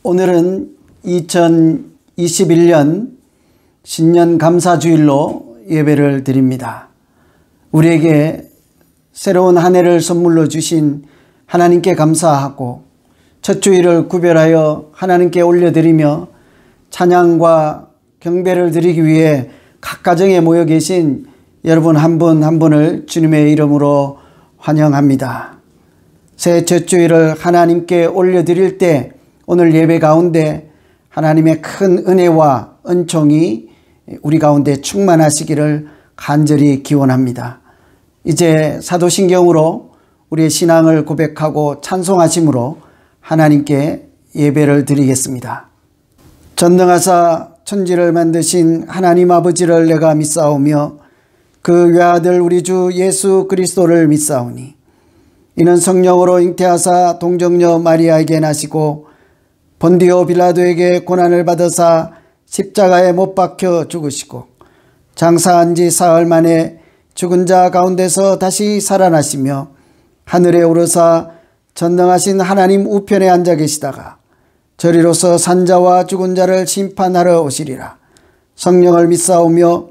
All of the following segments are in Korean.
오늘은 2021년 신년 감사주일로 예배를 드립니다. 우리에게 새로운 한 해를 선물로 주신 하나님께 감사하고 첫 주일을 구별하여 하나님께 올려드리며 찬양과 경배를 드리기 위해 각 가정에 모여 계신 여러분 한 분 한 분을 주님의 이름으로 환영합니다. 새 첫 주일을 하나님께 올려드릴 때 오늘 예배 가운데 하나님의 큰 은혜와 은총이 우리 가운데 충만하시기를 간절히 기원합니다. 이제 사도신경으로 우리의 신앙을 고백하고 찬송하심으로 하나님께 예배를 드리겠습니다. 전능하사 천지를 만드신 하나님 아버지를 내가 믿사오며 그 외아들 우리 주 예수 그리스도를 믿사오니 이는 성령으로 잉태하사 동정녀 마리아에게 나시고 본디오 빌라도에게 고난을 받으사 십자가에 못 박혀 죽으시고 장사한 지 사흘 만에 죽은 자 가운데서 다시 살아나시며 하늘에 오르사 전능하신 하나님 우편에 앉아 계시다가 저리로서 산자와 죽은 자를 심판하러 오시리라. 성령을 믿사오며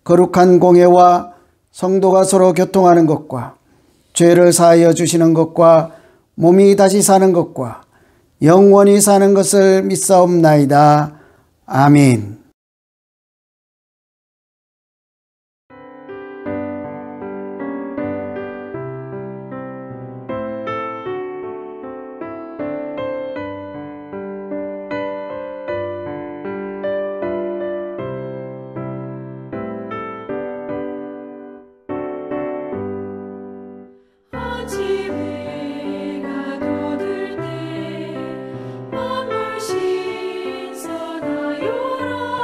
거룩한 공회와 성도가 서로 교통하는 것과 죄를 사하여 주시는 것과 몸이 다시 사는 것과 영원히 사는 것을 믿사옵나이다. 아멘. 신선하여라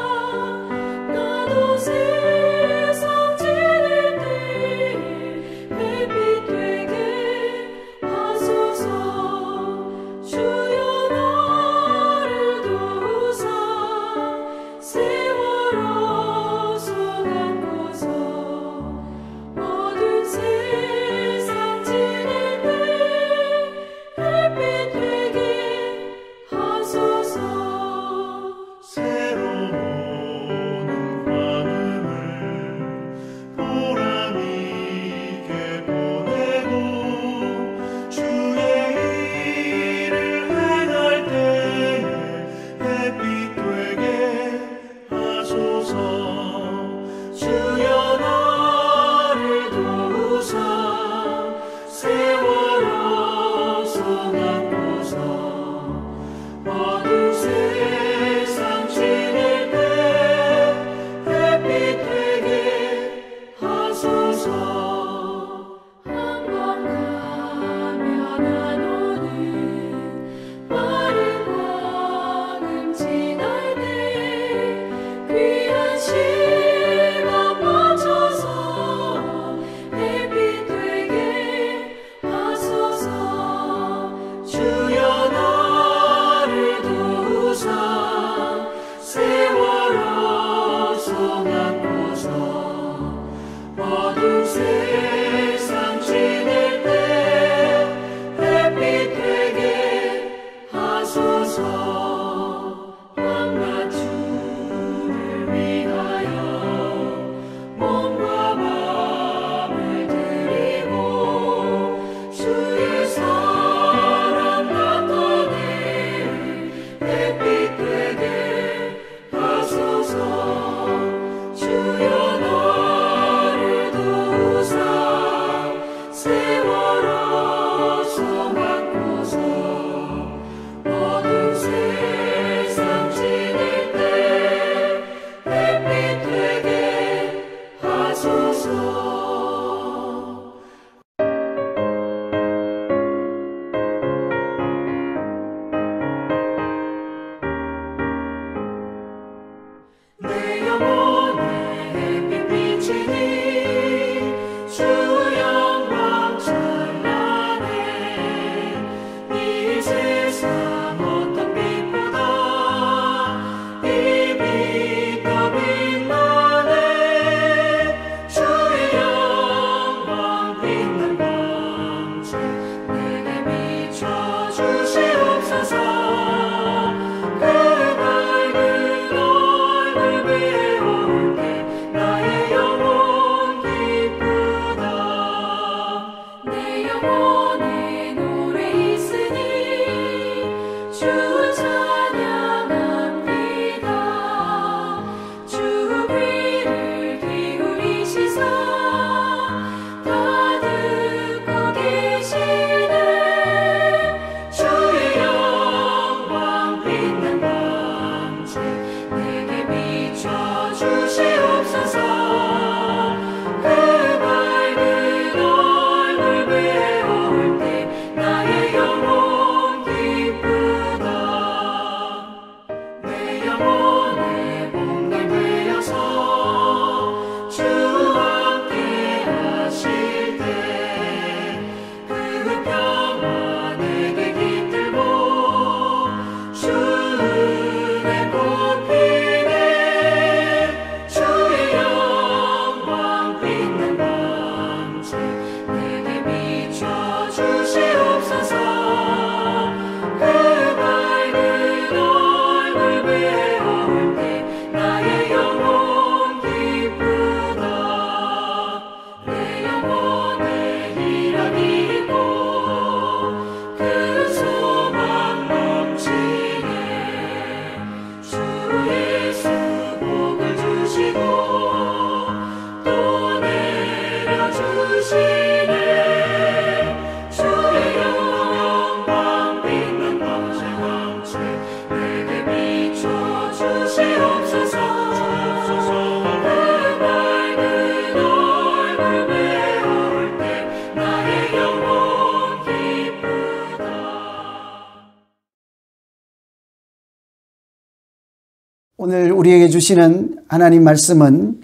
오늘 우리에게 주시는 하나님 말씀은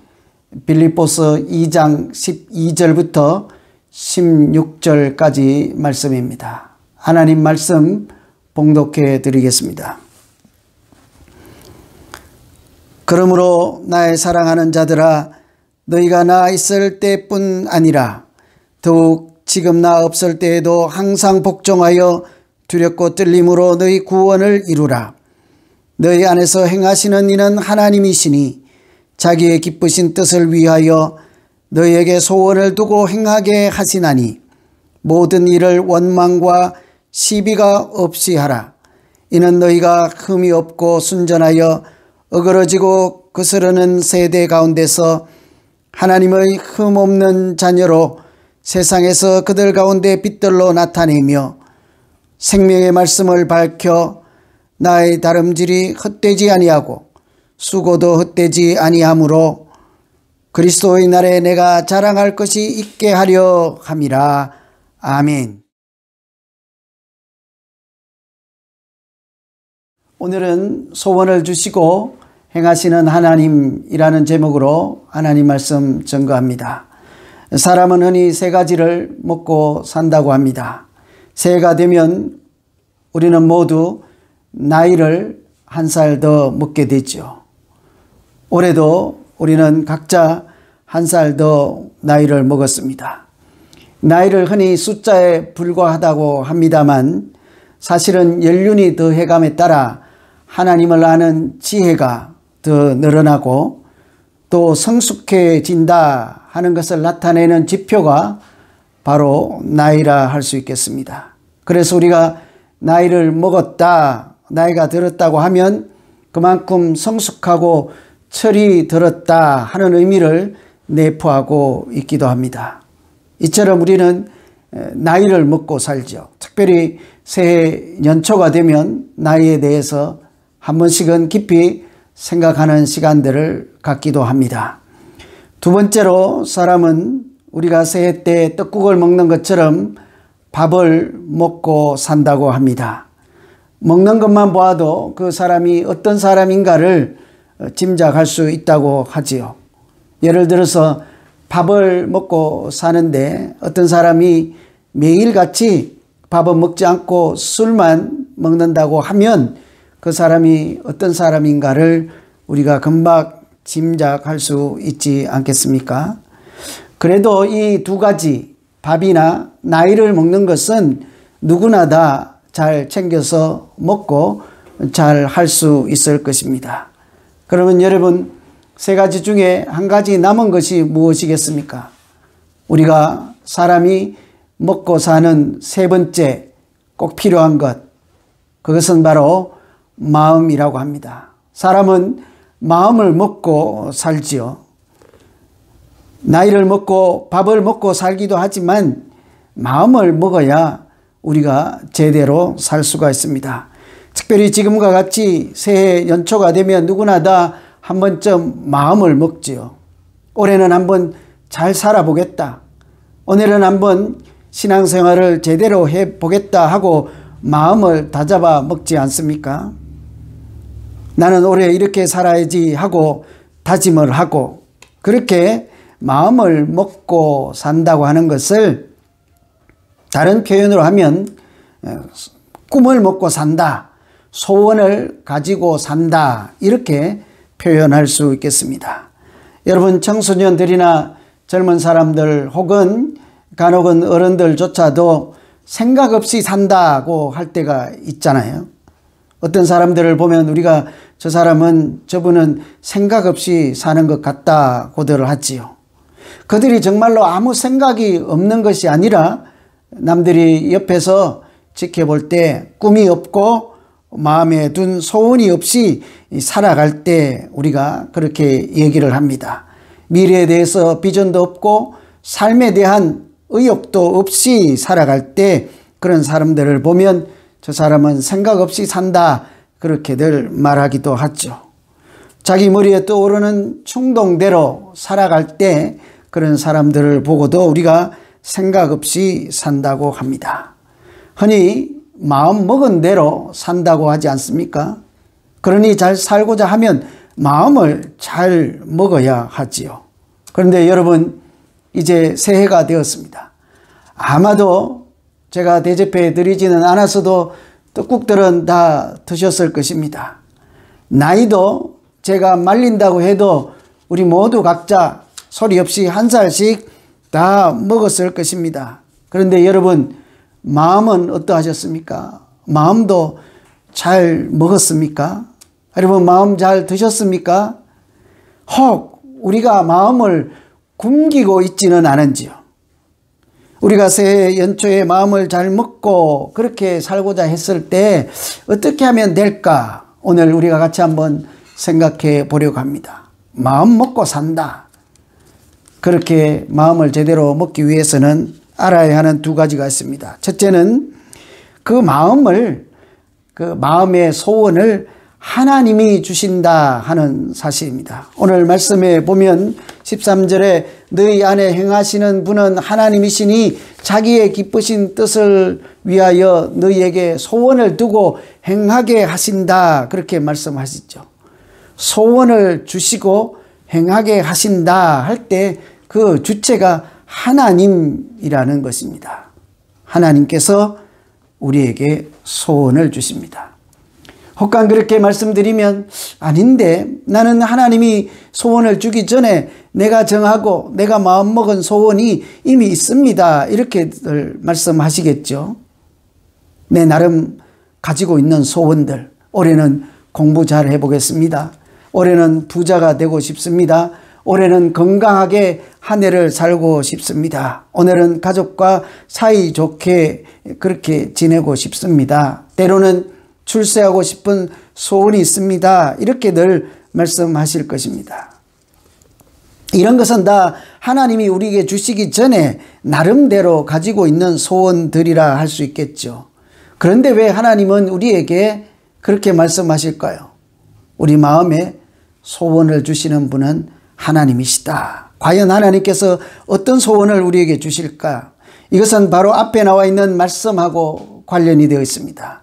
빌립보서 2장 12절부터 16절까지 말씀입니다. 하나님 말씀 봉독해 드리겠습니다. 그러므로 나의 사랑하는 자들아, 너희가 나 있을 때뿐 아니라 더욱 지금 나 없을 때에도 항상 복종하여 두렵고 떨림으로 너희 구원을 이루라. 너희 안에서 행하시는 이는 하나님이시니 자기의 기쁘신 뜻을 위하여 너희에게 소원을 두고 행하게 하시나니 모든 일을 원망과 시비가 없이 하라. 이는 너희가 흠이 없고 순전하여 어그러지고 거스르는 세대 가운데서 하나님의 흠없는 자녀로 세상에서 그들 가운데 빛들로 나타내며 생명의 말씀을 밝혀 나의 다름질이 헛되지 아니하고 수고도 헛되지 아니하므로 그리스도의 날에 내가 자랑할 것이 있게 하려 함이라. 아멘. 오늘은 소원을 주시고 행하시는 하나님이라는 제목으로 하나님 말씀 전거합니다. 사람은 흔히 세 가지를 먹고 산다고 합니다. 새해가 되면 우리는 모두 나이를 한 살 더 먹게 되죠. 올해도 우리는 각자 한 살 더 나이를 먹었습니다. 나이를 흔히 숫자에 불과하다고 합니다만 사실은 연륜이 더해감에 따라 하나님을 아는 지혜가 더 늘어나고 또 성숙해진다 하는 것을 나타내는 지표가 바로 나이라 할 수 있겠습니다. 그래서 우리가 나이를 먹었다, 나이가 들었다고 하면 그만큼 성숙하고 철이 들었다 하는 의미를 내포하고 있기도 합니다. 이처럼 우리는 나이를 먹고 살죠. 특별히 새해 연초가 되면 나이에 대해서 한 번씩은 깊이 생각하는 시간들을 갖기도 합니다. 두 번째로 사람은 우리가 새해 때 떡국을 먹는 것처럼 밥을 먹고 산다고 합니다. 먹는 것만 보아도 그 사람이 어떤 사람인가를 짐작할 수 있다고 하지요. 예를 들어서 밥을 먹고 사는데 어떤 사람이 매일같이 밥은 먹지 않고 술만 먹는다고 하면 그 사람이 어떤 사람인가를 우리가 금방 짐작할 수 있지 않겠습니까? 그래도 이 두 가지 밥이나 나이를 먹는 것은 누구나 다 잘 챙겨서 먹고 잘 할 수 있을 것입니다. 그러면 여러분, 세 가지 중에 한 가지 남은 것이 무엇이겠습니까? 우리가 사람이 먹고 사는 세 번째 꼭 필요한 것, 그것은 바로 마음이라고 합니다. 사람은 마음을 먹고 살지요. 나이를 먹고 밥을 먹고 살기도 하지만 마음을 먹어야 우리가 제대로 살 수가 있습니다. 특별히 지금과 같이 새해 연초가 되면 누구나 다 한 번쯤 마음을 먹지요. 올해는 한번 잘 살아보겠다. 오늘은 한번 신앙생활을 제대로 해보겠다 하고 마음을 다잡아 먹지 않습니까? 나는 올해 이렇게 살아야지 하고 다짐을 하고 그렇게 마음을 먹고 산다고 하는 것을 다른 표현으로 하면 꿈을 먹고 산다, 소원을 가지고 산다, 이렇게 표현할 수 있겠습니다. 여러분, 청소년들이나 젊은 사람들 혹은 간혹은 어른들조차도 생각 없이 산다고 할 때가 있잖아요. 어떤 사람들을 보면 우리가 저분은 생각 없이 사는 것 같다고들 하지요. 그들이 정말로 아무 생각이 없는 것이 아니라 남들이 옆에서 지켜볼 때 꿈이 없고 마음에 둔 소원이 없이 살아갈 때 우리가 그렇게 얘기를 합니다. 미래에 대해서 비전도 없고 삶에 대한 의욕도 없이 살아갈 때 그런 사람들을 보면 저 사람은 생각 없이 산다, 그렇게들 말하기도 하죠. 자기 머리에 떠오르는 충동대로 살아갈 때 그런 사람들을 보고도 우리가 생각 없이 산다고 합니다. 흔히 마음 먹은 대로 산다고 하지 않습니까? 그러니 잘 살고자 하면 마음을 잘 먹어야 하지요. 그런데 여러분, 이제 새해가 되었습니다. 아마도 제가 대접해 드리지는 않았어도 떡국들은 다 드셨을 것입니다. 나이도 제가 말린다고 해도 우리 모두 각자 소리 없이 한 살씩 다 먹었을 것입니다. 그런데 여러분, 마음은 어떠하셨습니까? 마음도 잘 먹었습니까? 여러분, 마음 잘 드셨습니까? 혹 우리가 마음을 굶기고 있지는 않은지요? 우리가 새해 연초에 마음을 잘 먹고 그렇게 살고자 했을 때 어떻게 하면 될까? 오늘 우리가 같이 한번 생각해 보려고 합니다. 마음 먹고 산다. 그렇게 마음을 제대로 먹기 위해서는 알아야 하는 두 가지가 있습니다. 첫째는 그 마음의 소원을 하나님이 주신다 하는 사실입니다. 오늘 말씀에 보면 13절에 너희 안에 행하시는 분은 하나님이시니 자기의 기쁘신 뜻을 위하여 너희에게 소원을 두고 행하게 하신다. 그렇게 말씀하시죠. 소원을 주시고 행하게 하신다 할 때 그 주체가 하나님이라는 것입니다. 하나님께서 우리에게 소원을 주십니다. 혹간 그렇게 말씀드리면 아닌데 나는 하나님이 소원을 주기 전에 내가 정하고 내가 마음먹은 소원이 이미 있습니다. 이렇게들 말씀하시겠죠. 내 나름 가지고 있는 소원들, 올해는 공부 잘 해보겠습니다. 올해는 부자가 되고 싶습니다. 올해는 건강하게 한 해를 살고 싶습니다. 오늘은 가족과 사이좋게 그렇게 지내고 싶습니다. 때로는 출세하고 싶은 소원이 있습니다. 이렇게 늘 말씀하실 것입니다. 이런 것은 다 하나님이 우리에게 주시기 전에 나름대로 가지고 있는 소원들이라 할 수 있겠죠. 그런데 왜 하나님은 우리에게 그렇게 말씀하실까요? 우리 마음에 소원을 주시는 분은 하나님이시다. 과연 하나님께서 어떤 소원을 우리에게 주실까? 이것은 바로 앞에 나와 있는 말씀하고 관련이 되어 있습니다.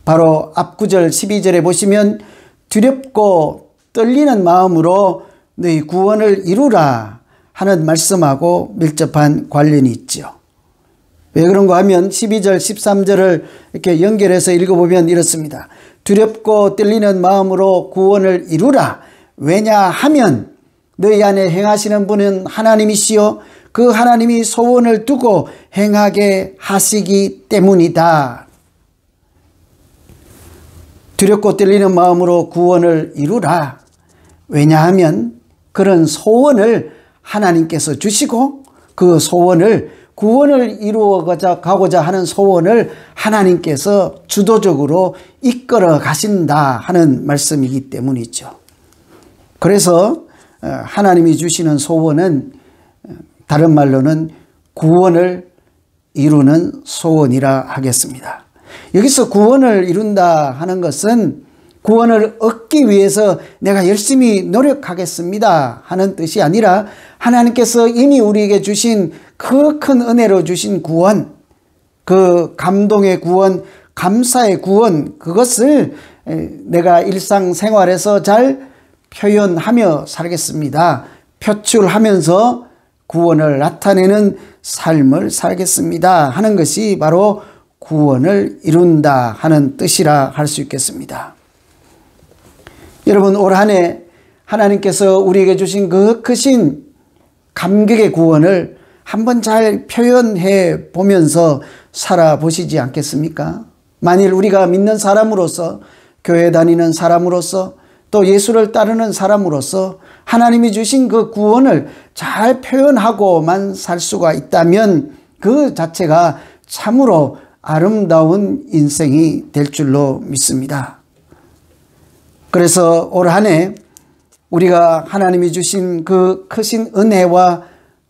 바로 앞 구절 12절에 보시면 두렵고 떨리는 마음으로 너희 구원을 이루라 하는 말씀하고 밀접한 관련이 있죠. 왜 그런가 하면 12절 13절을 이렇게 연결해서 읽어보면 이렇습니다. 두렵고 떨리는 마음으로 구원을 이루라. 왜냐하면 너희 안에 행하시는 분은 하나님이시요 그 하나님이 소원을 두고 행하게 하시기 때문이다. 두렵고 떨리는 마음으로 구원을 이루라. 왜냐하면 그런 소원을 하나님께서 주시고 그 소원을 구원을 이루어가고자 하는 소원을 하나님께서 주도적으로 이끌어 가신다 하는 말씀이기 때문이죠. 그래서 하나님이 주시는 소원은 다른 말로는 구원을 이루는 소원이라 하겠습니다. 여기서 구원을 이룬다 하는 것은 구원을 얻기 위해서 내가 열심히 노력하겠습니다 하는 뜻이 아니라 하나님께서 이미 우리에게 주신 그 큰 은혜로 주신 구원, 그 감동의 구원, 감사의 구원, 그것을 내가 일상생활에서 잘 표현하며 살겠습니다. 표출하면서 구원을 나타내는 삶을 살겠습니다 하는 것이 바로 구원을 이룬다 하는 뜻이라 할 수 있겠습니다. 여러분, 올 한 해 하나님께서 우리에게 주신 그 크신 감격의 구원을 한번 잘 표현해 보면서 살아보시지 않겠습니까? 만일 우리가 믿는 사람으로서, 교회 다니는 사람으로서, 또 예수를 따르는 사람으로서 하나님이 주신 그 구원을 잘 표현하고만 살 수가 있다면 그 자체가 참으로 아름다운 인생이 될 줄로 믿습니다. 그래서 올 한 해 우리가 하나님이 주신 그 크신 은혜와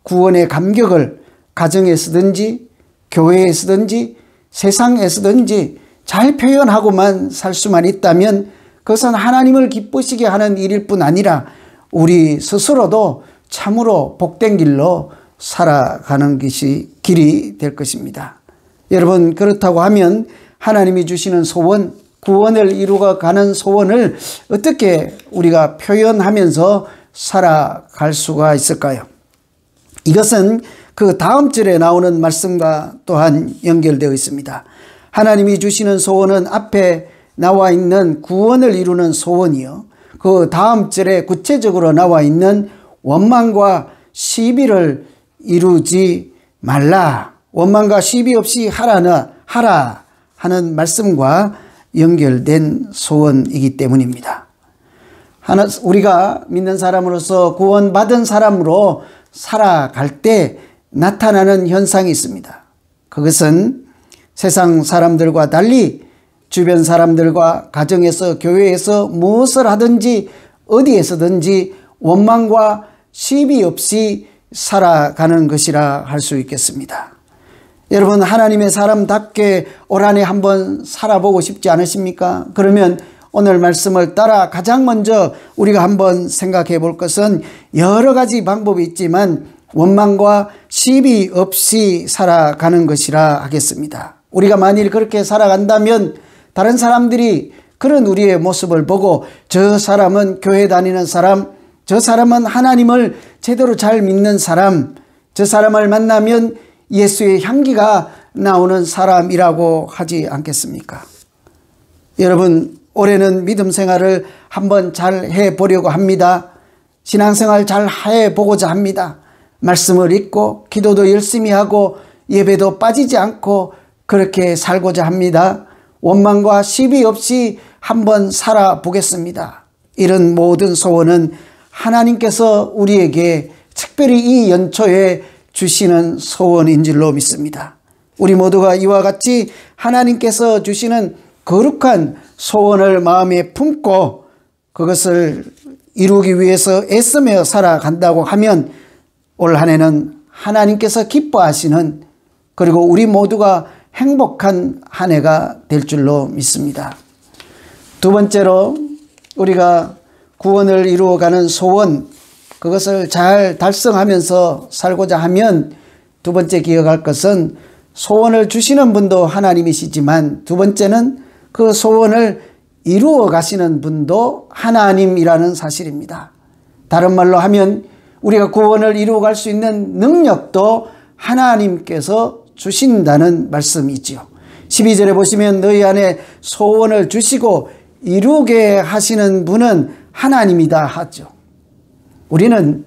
구원의 감격을 가정에 쓰든지 교회에 쓰든지 세상에 쓰든지 잘 표현하고만 살 수만 있다면 그것은 하나님을 기쁘시게 하는 일일 뿐 아니라 우리 스스로도 참으로 복된 길로 살아가는 길이 될 것입니다. 여러분, 그렇다고 하면 하나님이 주시는 소원, 구원을 이루어가는 소원을 어떻게 우리가 표현하면서 살아갈 수가 있을까요? 이것은 그 다음 절에 나오는 말씀과 또한 연결되어 있습니다. 하나님이 주시는 소원은 앞에 나와 있는 구원을 이루는 소원이요, 그 다음 절에 구체적으로 나와 있는 원망과 시비를 이루지 말라, 원망과 시비 없이 하라 하는 말씀과 연결된 소원이기 때문입니다. 우리가 믿는 사람으로서 구원받은 사람으로 살아갈 때 나타나는 현상이 있습니다. 그것은 세상 사람들과 달리 주변 사람들과 가정에서, 교회에서 무엇을 하든지 어디에서든지 원망과 시비 없이 살아가는 것이라 할 수 있겠습니다. 여러분, 하나님의 사람답게 올 한 해 한번 살아보고 싶지 않으십니까? 그러면 오늘 말씀을 따라 가장 먼저 우리가 한번 생각해 볼 것은 여러 가지 방법이 있지만 원망과 시비 없이 살아가는 것이라 하겠습니다. 우리가 만일 그렇게 살아간다면 다른 사람들이 그런 우리의 모습을 보고 저 사람은 교회 다니는 사람, 저 사람은 하나님을 제대로 잘 믿는 사람, 저 사람을 만나면 예수의 향기가 나오는 사람이라고 하지 않겠습니까? 여러분, 올해는 믿음 생활을 한번 잘 해보려고 합니다. 신앙생활 잘 해보고자 합니다. 말씀을 읽고 기도도 열심히 하고 예배도 빠지지 않고 그렇게 살고자 합니다. 원망과 시비 없이 한번 살아보겠습니다. 이런 모든 소원은 하나님께서 우리에게 특별히 이 연초에 주시는 소원인 줄로 믿습니다. 우리 모두가 이와 같이 하나님께서 주시는 거룩한 소원을 마음에 품고 그것을 이루기 위해서 애쓰며 살아간다고 하면 올 한 해는 하나님께서 기뻐하시는, 그리고 우리 모두가 행복한 한 해가 될 줄로 믿습니다. 두 번째로 우리가 구원을 이루어가는 소원, 그것을 잘 달성하면서 살고자 하면 두 번째 기억할 것은 소원을 주시는 분도 하나님이시지만 두 번째는 그 소원을 이루어 가시는 분도 하나님이라는 사실입니다. 다른 말로 하면 우리가 구원을 이루어 갈 수 있는 능력도 하나님께서 주신다는 말씀이지요. 12절에 보시면 너희 안에 소원을 주시고 이루게 하시는 분은 하나님이다 하죠. 우리는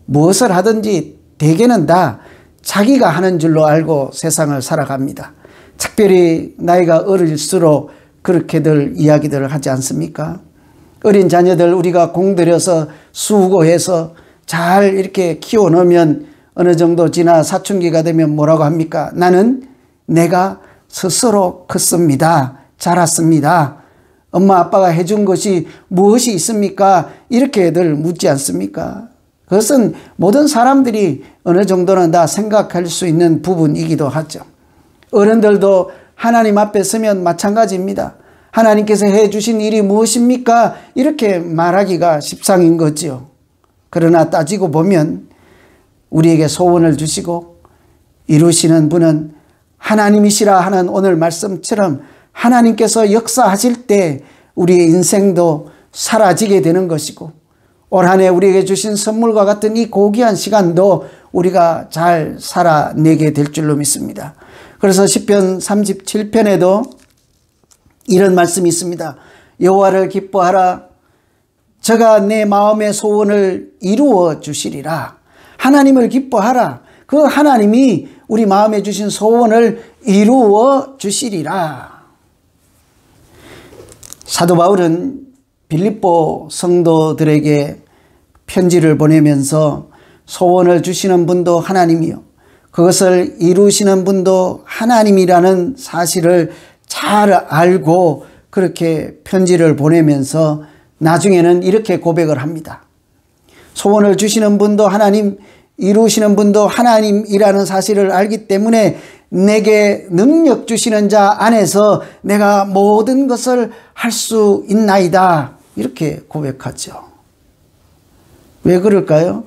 무엇을 하든지 대개는 다 자기가 하는 줄로 알고 세상을 살아갑니다. 특별히 나이가 어릴수록 그렇게들 이야기들을 하지 않습니까? 어린 자녀들 우리가 공들여서 수고해서 잘 이렇게 키워놓으면 어느 정도 지나 사춘기가 되면 뭐라고 합니까? 나는 내가 스스로 컸습니다. 자랐습니다. 엄마 아빠가 해준 것이 무엇이 있습니까? 이렇게들 묻지 않습니까? 그것은 모든 사람들이 어느 정도는 다 생각할 수 있는 부분이기도 하죠. 어른들도 하나님 앞에 서면 마찬가지입니다. 하나님께서 해주신 일이 무엇입니까? 이렇게 말하기가 십상인 거죠. 그러나 따지고 보면 우리에게 소원을 주시고 이루시는 분은 하나님이시라 하는 오늘 말씀처럼 하나님께서 역사하실 때 우리의 인생도 사라지게 되는 것이고 올 한 해 우리에게 주신 선물과 같은 이 고귀한 시간도 우리가 잘 살아내게 될 줄로 믿습니다. 그래서 시편 37편에도 이런 말씀이 있습니다. 여호와를 기뻐하라. 저가 내 마음의 소원을 이루어 주시리라. 하나님을 기뻐하라. 그 하나님이 우리 마음에 주신 소원을 이루어 주시리라. 사도 바울은 빌립보 성도들에게 편지를 보내면서 소원을 주시는 분도 하나님이요, 그것을 이루시는 분도 하나님이라는 사실을 잘 알고 그렇게 편지를 보내면서 나중에는 이렇게 고백을 합니다. 소원을 주시는 분도 하나님, 이루시는 분도 하나님이라는 사실을 알기 때문에 내게 능력 주시는 자 안에서 내가 모든 것을 할 수 있나이다. 이렇게 고백하죠. 왜 그럴까요?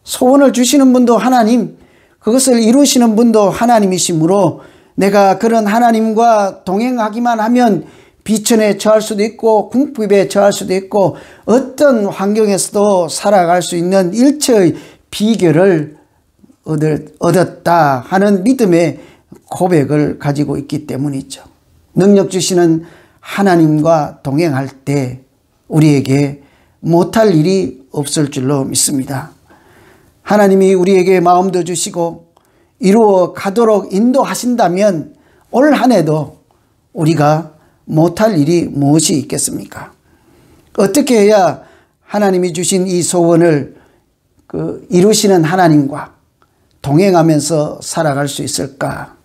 소원을 주시는 분도 하나님, 그것을 이루시는 분도 하나님이시므로 내가 그런 하나님과 동행하기만 하면 비천에 처할 수도 있고 궁핍에 처할 수도 있고 어떤 환경에서도 살아갈 수 있는 일체의 비결을 얻었다 하는 믿음의 고백을 가지고 있기 때문이죠. 능력 주시는 하나님과 동행할 때 우리에게 못할 일이 없을 줄로 믿습니다. 하나님이 우리에게 마음도 주시고 이루어 가도록 인도하신다면 올 한 해도 우리가 못할 일이 무엇이 있겠습니까? 어떻게 해야 하나님이 주신 이 소원을 이루시는 하나님과 동행하면서 살아갈 수 있을까?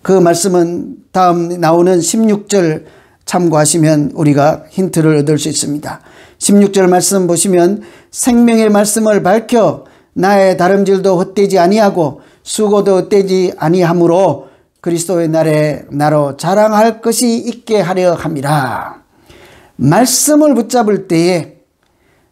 그 말씀은 다음 나오는 16절 참고하시면 우리가 힌트를 얻을 수 있습니다. 16절 말씀 보시면 생명의 말씀을 밝혀 나의 다름질도 헛되지 아니하고 수고도 헛되지 아니하므로 그리스도의 날에 나로 자랑할 것이 있게 하려 함이라. 말씀을 붙잡을 때에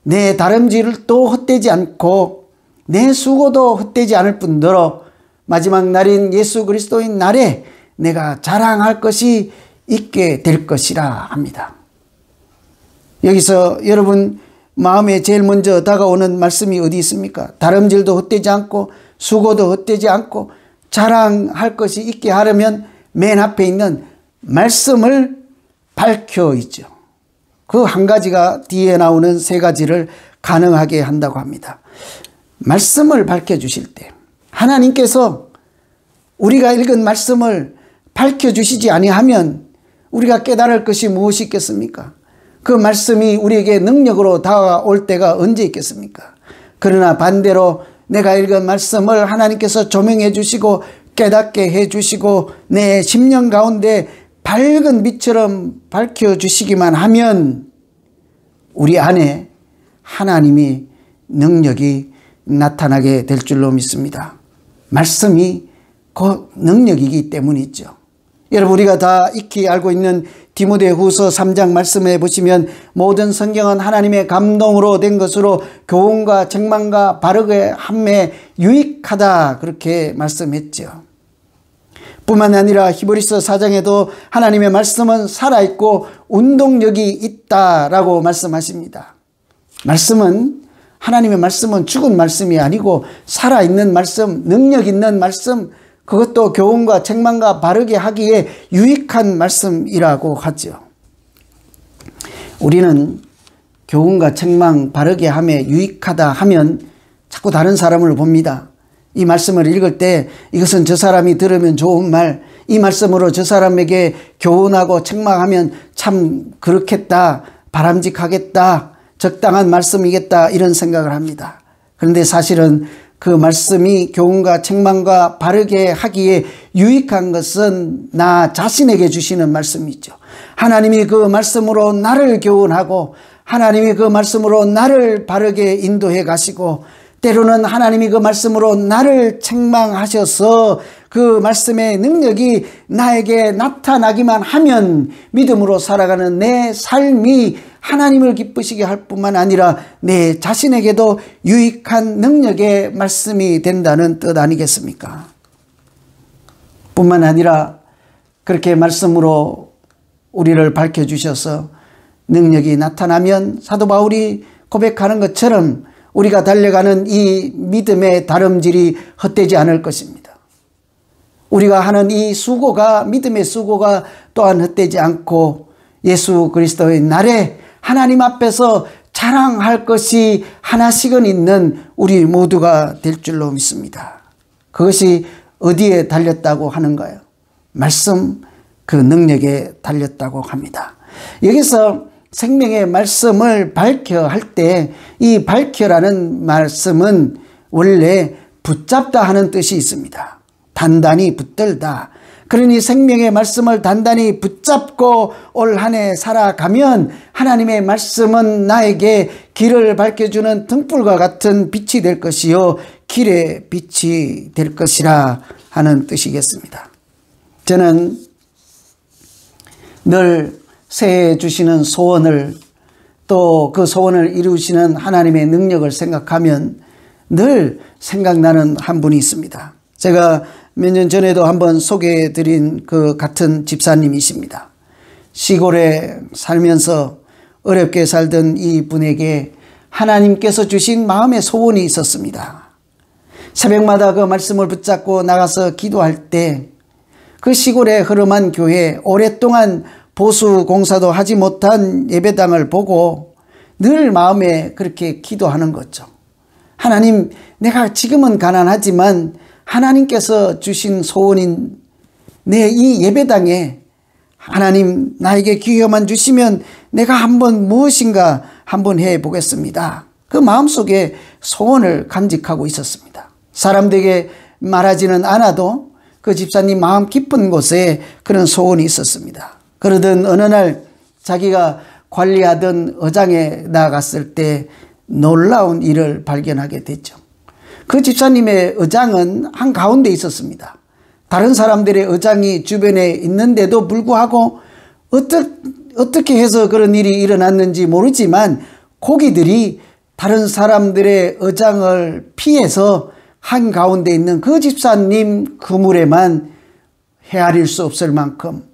내 다름질도 헛되지 않고 내 수고도 헛되지 않을 뿐더러 마지막 날인 예수 그리스도의 날에 내가 자랑할 것이 있게 될 것이라 합니다. 여기서 여러분 마음에 제일 먼저 다가오는 말씀이 어디 있습니까? 다름질도 헛되지 않고 수고도 헛되지 않고 자랑할 것이 있게 하려면 맨 앞에 있는 말씀을 밝혀 있죠. 그 한 가지가 뒤에 나오는 세 가지를 가능하게 한다고 합니다. 말씀을 밝혀주실 때 하나님께서 우리가 읽은 말씀을 밝혀주시지 아니하면 우리가 깨달을 것이 무엇이 있겠습니까? 그 말씀이 우리에게 능력으로 다가올 때가 언제 있겠습니까? 그러나 반대로 내가 읽은 말씀을 하나님께서 조명해 주시고 깨닫게 해 주시고 내 심령 가운데 밝은 빛처럼 밝혀주시기만 하면 우리 안에 하나님이 능력이 나타나게 될 줄로 믿습니다. 말씀이 그 능력이기 때문이죠. 여러분 우리가 다 익히 알고 있는 디모데후서 3장 말씀에 보시면 모든 성경은 하나님의 감동으로 된 것으로 교훈과 책망과 바르게 함에 유익하다 그렇게 말씀했죠. 뿐만 아니라 히브리서 4장에도 하나님의 말씀은 살아있고 운동력이 있다라고 말씀하십니다. 하나님의 말씀은 죽은 말씀이 아니고 살아있는 말씀, 능력 있는 말씀, 그것도 교훈과 책망과 바르게 하기에 유익한 말씀이라고 하죠. 우리는 교훈과 책망 바르게 함에 유익하다 하면 자꾸 다른 사람을 봅니다. 이 말씀을 읽을 때 이것은 저 사람이 들으면 좋은 말, 이 말씀으로 저 사람에게 교훈하고 책망하면 참 그렇겠다, 바람직하겠다, 적당한 말씀이겠다 이런 생각을 합니다. 그런데 사실은 그 말씀이 교훈과 책망과 바르게 하기에 유익한 것은 나 자신에게 주시는 말씀이죠. 하나님이 그 말씀으로 나를 교훈하고 하나님이 그 말씀으로 나를 바르게 인도해 가시고 때로는 하나님이 그 말씀으로 나를 책망하셔서 그 말씀의 능력이 나에게 나타나기만 하면 믿음으로 살아가는 내 삶이 하나님을 기쁘시게 할 뿐만 아니라 내 자신에게도 유익한 능력의 말씀이 된다는 뜻 아니겠습니까? 뿐만 아니라 그렇게 말씀으로 우리를 밝혀주셔서 능력이 나타나면 사도 바울이 고백하는 것처럼 우리가 달려가는 이 믿음의 다름질이 헛되지 않을 것입니다. 우리가 하는 이 수고가, 믿음의 수고가 또한 헛되지 않고 예수 그리스도의 날에 하나님 앞에서 자랑할 것이 하나씩은 있는 우리 모두가 될 줄로 믿습니다. 그것이 어디에 달렸다고 하는가요? 말씀, 그 능력에 달렸다고 합니다. 여기서 생명의 말씀을 밝혀 할 때 이 밝혀라는 말씀은 원래 붙잡다 하는 뜻이 있습니다. 단단히 붙들다. 그러니 생명의 말씀을 단단히 붙잡고 올 한 해 살아가면 하나님의 말씀은 나에게 길을 밝혀주는 등불과 같은 빛이 될 것이요 길의 빛이 될 것이라 하는 뜻이겠습니다. 저는 늘 새해 주시는 소원을 또 그 소원을 이루시는 하나님의 능력을 생각하면 늘 생각나는 한 분이 있습니다. 제가 몇 년 전에도 한번 소개해드린 그 같은 집사님이십니다. 시골에 살면서 어렵게 살던 이 분에게 하나님께서 주신 마음의 소원이 있었습니다. 새벽마다 그 말씀을 붙잡고 나가서 기도할 때 그 시골의 흐름한 교회, 오랫동안 보수 공사도 하지 못한 예배당을 보고 늘 마음에 그렇게 기도하는 거죠. 하나님, 내가 지금은 가난하지만 하나님께서 주신 소원인 내 이 예배당에 하나님 나에게 기회만 주시면 내가 한번 무엇인가 한번 해보겠습니다. 그 마음속에 소원을 간직하고 있었습니다. 사람들에게 말하지는 않아도 그 집사님 마음 깊은 곳에 그런 소원이 있었습니다. 그러던 어느 날 자기가 관리하던 의장에 나갔을 때 놀라운 일을 발견하게 됐죠. 그 집사님의 의장은 한가운데 있었습니다. 다른 사람들의 의장이 주변에 있는데도 불구하고 어떻게 해서 그런 일이 일어났는지 모르지만 고기들이 다른 사람들의 의장을 피해서 한가운데 있는 그 집사님 그물에만 헤아릴 수 없을 만큼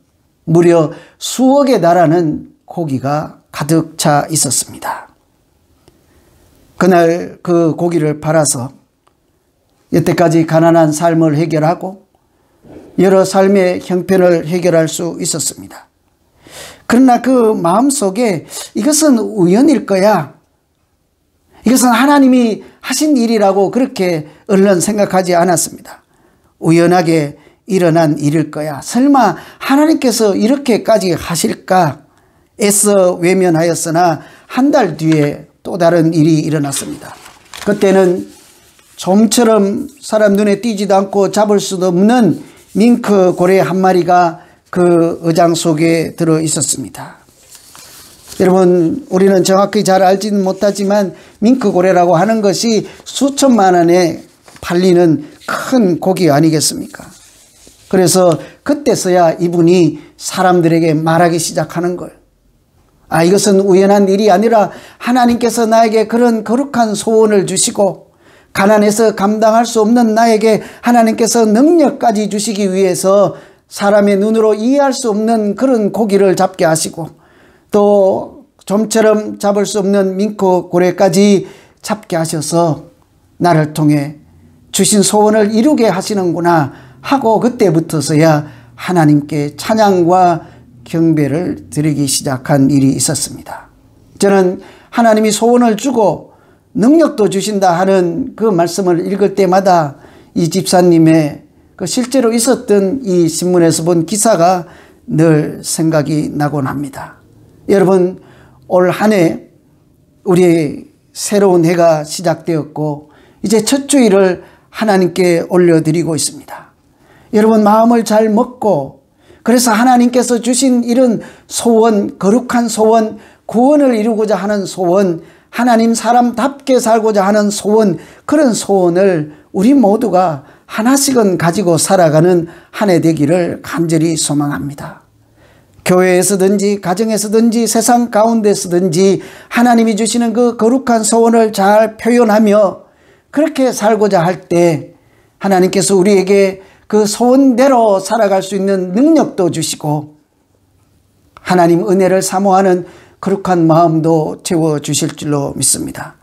무려 수억에 달하는 고기가 가득 차 있었습니다. 그날 그 고기를 팔아서 여태까지 가난한 삶을 해결하고 여러 삶의 형편을 해결할 수 있었습니다. 그러나 그 마음속에 이것은 우연일 거야, 이것은 하나님이 하신 일이라고 그렇게 얼른 생각하지 않았습니다. 우연하게 일어난 일일 거야, 설마 하나님께서 이렇게까지 하실까 애써 외면하였으나 한 달 뒤에 또 다른 일이 일어났습니다. 그때는 좀처럼 사람 눈에 띄지도 않고 잡을 수도 없는 밍크 고래 한 마리가 그 의장 속에 들어 있었습니다. 여러분, 우리는 정확히 잘 알지는 못하지만 밍크 고래라고 하는 것이 수천만 원에 팔리는 큰 고기 아니겠습니까? 그래서 그때서야 이분이 사람들에게 말하기 시작하는 거예요. 아, 이것은 우연한 일이 아니라 하나님께서 나에게 그런 거룩한 소원을 주시고 가난해서 감당할 수 없는 나에게 하나님께서 능력까지 주시기 위해서 사람의 눈으로 이해할 수 없는 그런 고기를 잡게 하시고 또 좀처럼 잡을 수 없는 밍크 고래까지 잡게 하셔서 나를 통해 주신 소원을 이루게 하시는구나 하고 그때부터서야 하나님께 찬양과 경배를 드리기 시작한 일이 있었습니다. 저는 하나님이 소원을 주고 능력도 주신다 하는 그 말씀을 읽을 때마다 이 집사님의 그 실제로 있었던 이 신문에서 본 기사가 늘 생각이 나곤 합니다. 여러분, 올 한 해 우리 새로운 해가 시작되었고 이제 첫 주일을 하나님께 올려드리고 있습니다. 여러분, 마음을 잘 먹고 그래서 하나님께서 주신 이런 소원, 거룩한 소원, 구원을 이루고자 하는 소원, 하나님 사람답게 살고자 하는 소원, 그런 소원을 우리 모두가 하나씩은 가지고 살아가는 한 해 되기를 간절히 소망합니다. 교회에서든지 가정에서든지 세상 가운데서든지 하나님이 주시는 그 거룩한 소원을 잘 표현하며 그렇게 살고자 할 때 하나님께서 우리에게 그 소원대로 살아갈 수 있는 능력도 주시고 하나님 은혜를 사모하는 거룩한 마음도 채워주실 줄로 믿습니다.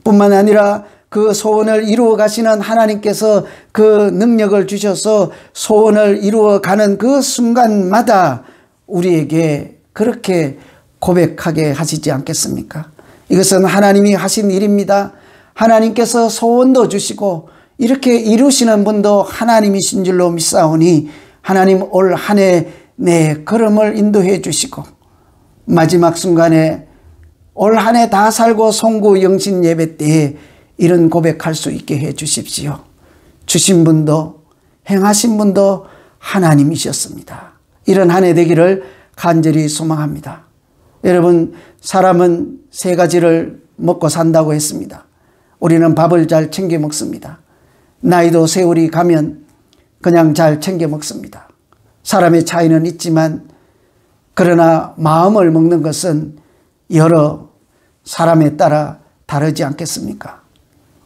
뿐만 아니라 그 소원을 이루어 가시는 하나님께서 그 능력을 주셔서 소원을 이루어 가는 그 순간마다 우리에게 그렇게 고백하게 하시지 않겠습니까? 이것은 하나님이 하신 일입니다. 하나님께서 소원도 주시고 이렇게 이루시는 분도 하나님이신 줄로 믿사오니 하나님 올 한 해 내 걸음을 인도해 주시고 마지막 순간에 올 한 해 다 살고 송구 영신 예배 때에 이런 고백할 수 있게 해 주십시오. 주신 분도 행하신 분도 하나님이셨습니다. 이런 한 해 되기를 간절히 소망합니다. 여러분, 사람은 세 가지를 먹고 산다고 했습니다. 우리는 밥을 잘 챙겨 먹습니다. 나이도 세월이 가면 그냥 잘 챙겨 먹습니다. 사람의 차이는 있지만 그러나 마음을 먹는 것은 여러 사람에 따라 다르지 않겠습니까?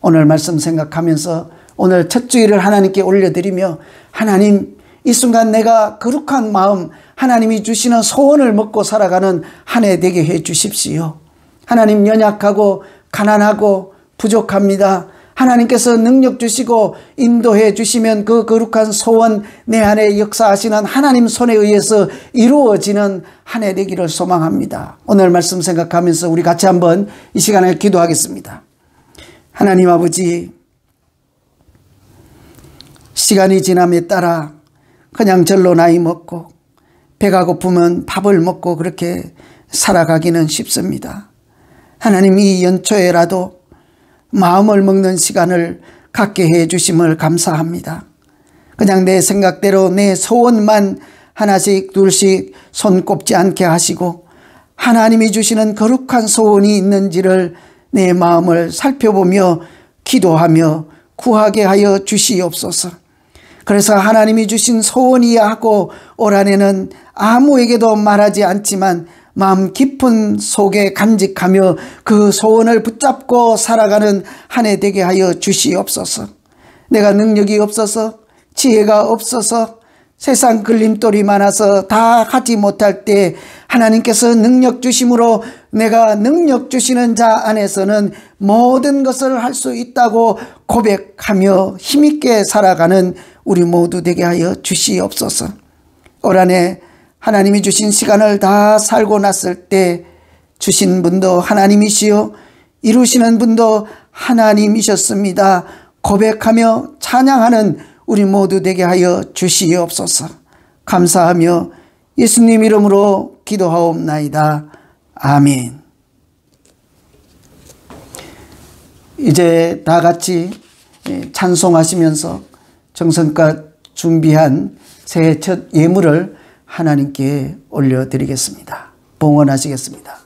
오늘 말씀 생각하면서 오늘 첫 주일을 하나님께 올려드리며 하나님, 이 순간 내가 거룩한 마음, 하나님이 주시는 소원을 먹고 살아가는 한 해 되게 해 주십시오. 하나님, 연약하고 가난하고 부족합니다. 하나님께서 능력 주시고 인도해 주시면 그 거룩한 소원 내 안에 역사하시는 하나님 손에 의해서 이루어지는 한 해 되기를 소망합니다. 오늘 말씀 생각하면서 우리 같이 한번 이 시간에 기도하겠습니다. 하나님 아버지, 시간이 지남에 따라 그냥 절로 나이 먹고 배가 고프면 밥을 먹고 그렇게 살아가기는 쉽습니다. 하나님, 이 연초에라도 마음을 먹는 시간을 갖게 해 주심을 감사합니다. 그냥 내 생각대로 내 소원만 하나씩 둘씩 손 꼽지 않게 하시고 하나님이 주시는 거룩한 소원이 있는지를 내 마음을 살펴보며 기도하며 구하게 하여 주시옵소서. 그래서 하나님이 주신 소원이야 하고 올 한해는 아무에게도 말하지 않지만 마음 깊은 속에 간직하며 그 소원을 붙잡고 살아가는 한 해 되게 하여 주시옵소서. 내가 능력이 없어서, 지혜가 없어서, 세상 걸림돌이 많아서 다 하지 못할 때 하나님께서 능력 주심으로 내가 능력 주시는 자 안에서는 모든 것을 할 수 있다고 고백하며 힘있게 살아가는 우리 모두 되게 하여 주시옵소서. 올 한해 하나님이 주신 시간을 다 살고 났을 때 주신 분도 하나님이시요 이루시는 분도 하나님이셨습니다. 고백하며 찬양하는 우리 모두 되게 하여 주시옵소서. 감사하며 예수님 이름으로 기도하옵나이다. 아멘. 이제 다 같이 찬송하시면서 정성껏 준비한 새해 첫 예물을 하나님께 올려드리겠습니다. 봉헌하시겠습니다.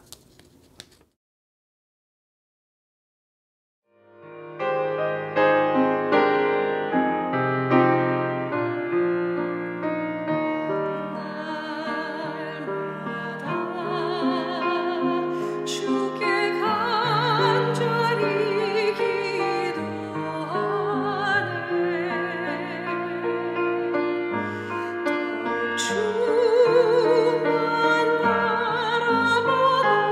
주만 바라보고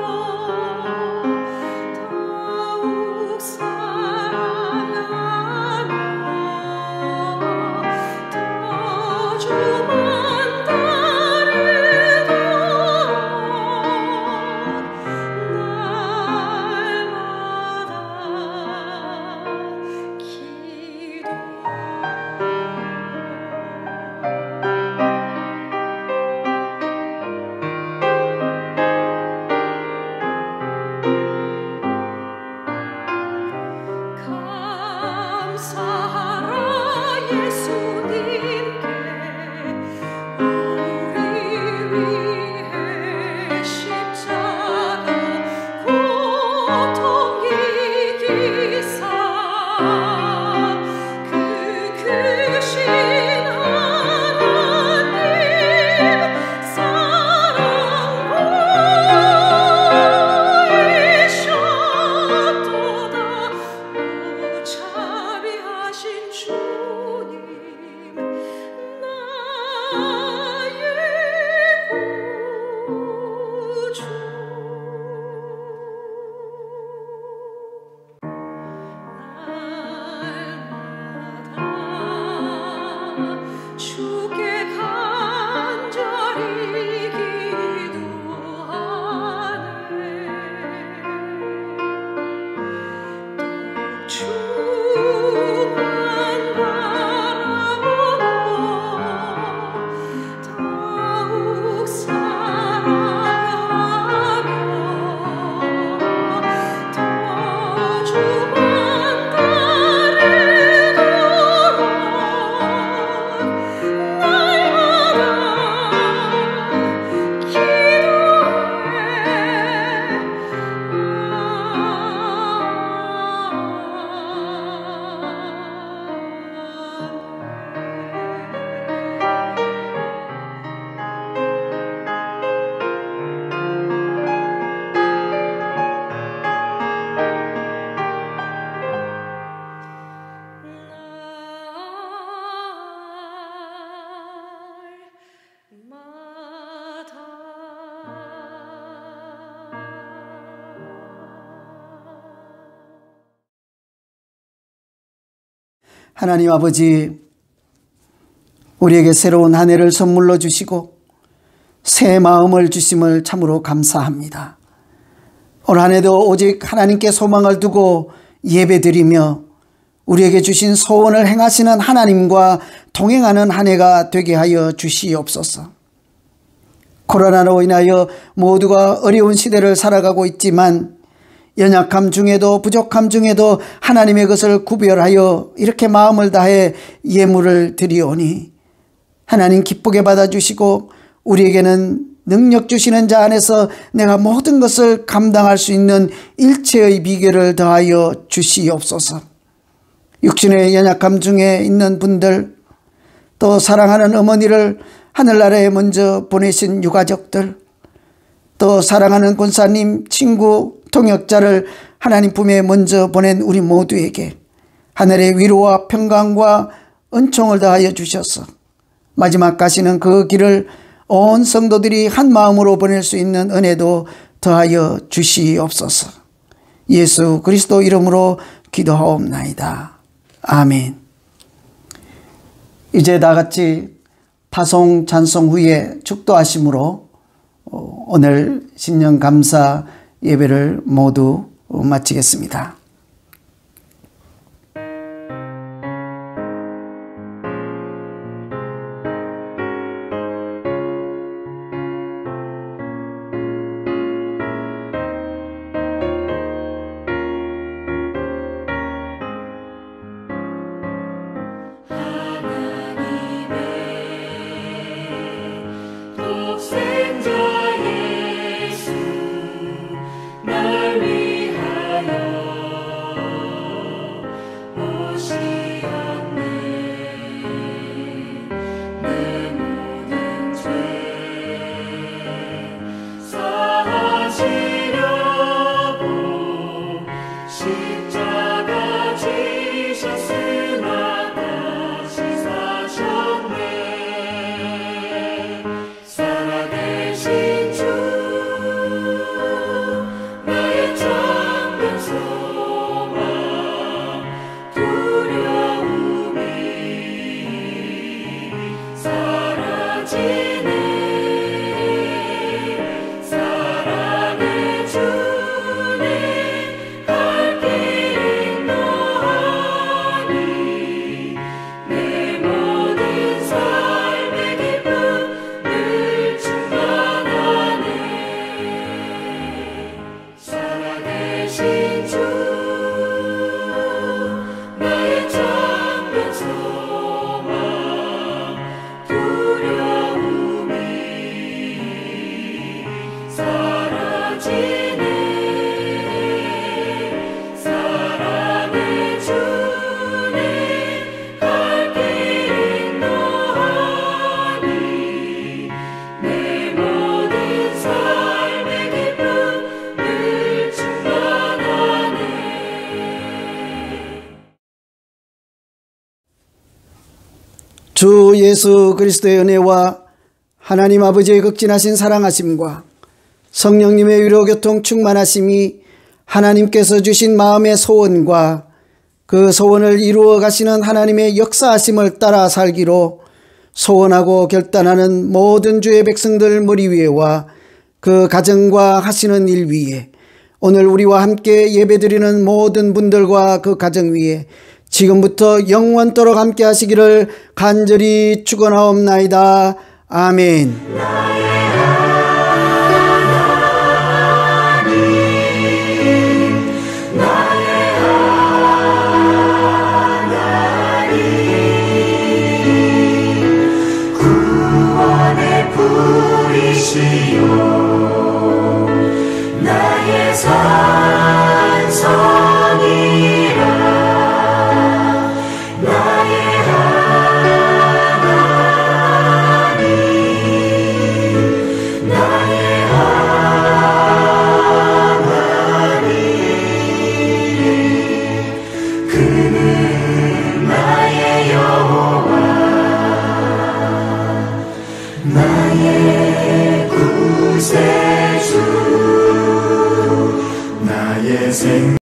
하나님 아버지, 우리에게 새로운 한 해를 선물로 주시고 새 마음을 주심을 참으로 감사합니다. 올 한 해도 오직 하나님께 소망을 두고 예배드리며 우리에게 주신 소원을 행하시는 하나님과 동행하는 한 해가 되게 하여 주시옵소서. 코로나로 인하여 모두가 어려운 시대를 살아가고 있지만 연약함 중에도 부족함 중에도 하나님의 것을 구별하여 이렇게 마음을 다해 예물을 드리오니 하나님 기쁘게 받아주시고 우리에게는 능력 주시는 자 안에서 내가 모든 것을 감당할 수 있는 일체의 비결을 더하여 주시옵소서. 육신의 연약함 중에 있는 분들, 또 사랑하는 어머니를 하늘나라에 먼저 보내신 유가족들, 또 사랑하는 권사님, 친구, 통역자를 하나님 품에 먼저 보낸 우리 모두에게 하늘의 위로와 평강과 은총을 더하여 주셔서 마지막 가시는 그 길을 온 성도들이 한 마음으로 보낼 수 있는 은혜도 더하여 주시옵소서. 예수 그리스도 이름으로 기도하옵나이다. 아멘. 이제 다같이 파송 찬송 후에 축도하심으로 오늘 신년 감사 예배를 모두 마치겠습니다. 주 예수 그리스도의 은혜와 하나님 아버지의 극진하신 사랑하심과 성령님의 위로교통 충만하심이 하나님께서 주신 마음의 소원과 그 소원을 이루어 가시는 하나님의 역사하심을 따라 살기로 소원하고 결단하는 모든 주의 백성들 머리 위에와 그 가정과 하시는 일 위에 오늘 우리와 함께 예배드리는 모든 분들과 그 가정 위에 지금부터 영원토록 함께 하시기를 간절히 축원하옵나이다. 아멘. 구원의 불이시여